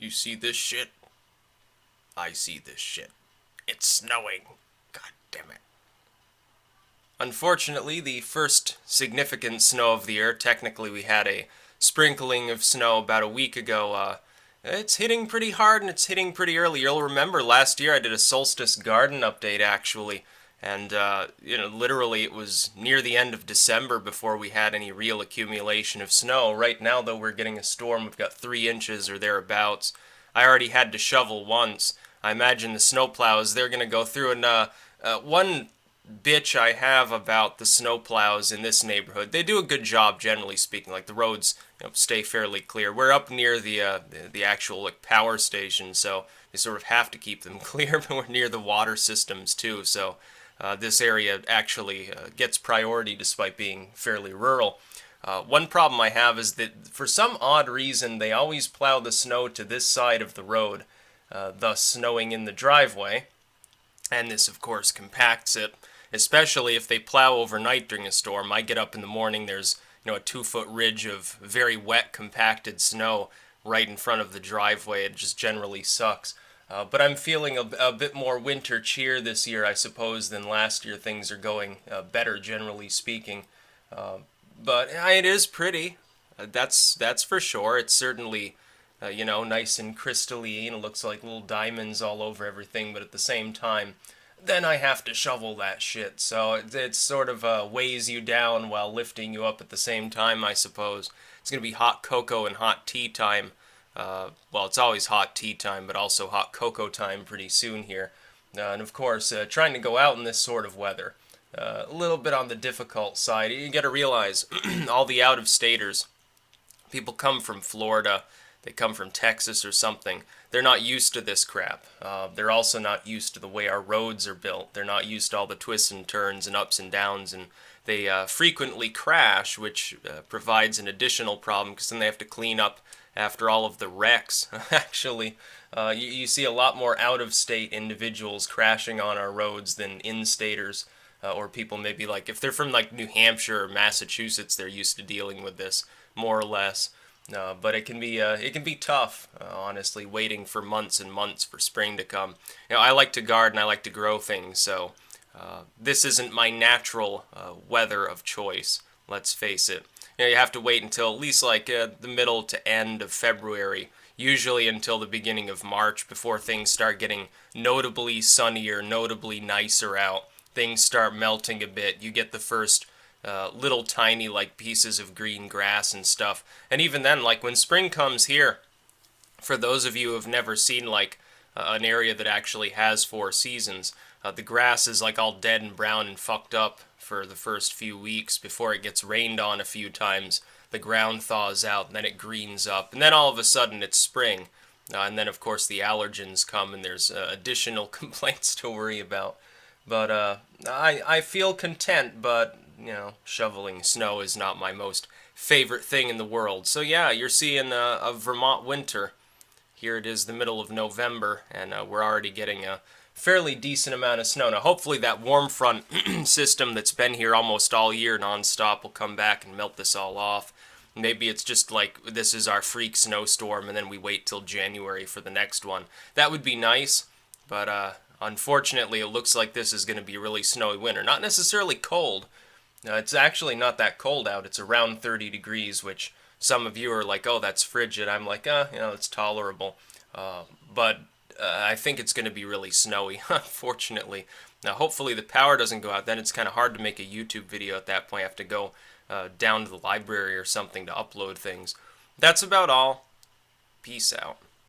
You see this shit? I see this shit. It's snowing. God damn it. Unfortunately, the first significant snow of the year, technically we had a sprinkling of snow about a week ago. It's hitting pretty hard and it's hitting pretty early. You'll remember last year I did a solstice garden update actually, and literally it was near the end of December before we had any real accumulation of snow. Right now, though, we're getting a storm. We've got 3 inches or thereabouts. I already had to shovel once. I imagine the snowplows, they're going to go through, and one bitch I have about the snowplows in this neighborhood. They do a good job, generally speaking. Like the roads, stay fairly clear. We're up near the actual power station, so they sort of have to keep them clear. But we're near the water systems too, so this area actually gets priority despite being fairly rural. One problem I have is that for some odd reason they always plow the snow to this side of the road, thus snowing in the driveway, and this of course compacts it. Especially if they plow overnight during a storm. I get up in the morning, there's a 2-foot ridge of very wet, compacted snow right in front of the driveway. It just generally sucks. But I'm feeling a bit more winter cheer this year, I suppose, than last year. Things are going better, generally speaking. But it is pretty. That's for sure. It's certainly, nice and crystalline. It looks like little diamonds all over everything. But at the same time, then I have to shovel that shit. So it sort of weighs you down while lifting you up at the same time, I suppose. It's going to be hot cocoa and hot tea time. Well, it's always hot tea time, but also hot cocoa time pretty soon here. And of course, trying to go out in this sort of weather. A little bit on the difficult side. You got to realize all the out-of-staters, people come from Florida, they come from Texas or something. They're not used to this crap. They're also not used to the way our roads are built. They're not used to all the twists and turns and ups and downs, and they frequently crash, which provides an additional problem because then they have to clean up after all of the wrecks. Actually, you see a lot more out-of-state individuals crashing on our roads than in-staters, or people maybe like, if they're from like New Hampshire or Massachusetts, they're used to dealing with this, more or less. But it can be tough, honestly, waiting for months and months for spring to come. I like to garden, I like to grow things, so this isn't my natural weather of choice, let's face it. You have to wait until at least like the middle to end of February, usually until the beginning of March, before things start getting notably sunnier, notably nicer out. Things start melting a bit. You get the first little tiny like pieces of green grass and stuff. And even then, like when spring comes here, for those of you who have never seen like an area that actually has 4 seasons, the grass is like all dead and brown and fucked up for the first few weeks before it gets rained on a few times. The ground thaws out and then it greens up, and then all of a sudden it's spring. And then of course the allergens come and there's additional complaints to worry about. But I feel content, but shoveling snow is not my most favorite thing in the world. So yeah, you're seeing a Vermont winter. Here it is the middle of November, and we're already getting a fairly decent amount of snow. Now hopefully that warm front system that's been here almost all year nonstop will come back and melt this all off. Maybe it's just like this is our freak snowstorm and then we wait till January for the next one. That would be nice, but unfortunately it looks like this is going to be a really snowy winter. Not necessarily cold. It's actually not that cold out. It's around 30 degrees, which some of you are like, oh, that's frigid. I'm like, it's tolerable. But I think it's going to be really snowy, unfortunately. Now, hopefully the power doesn't go out. Then it's kind of hard to make a YouTube video at that point. I have to go down to the library or something to upload things. That's about all. Peace out.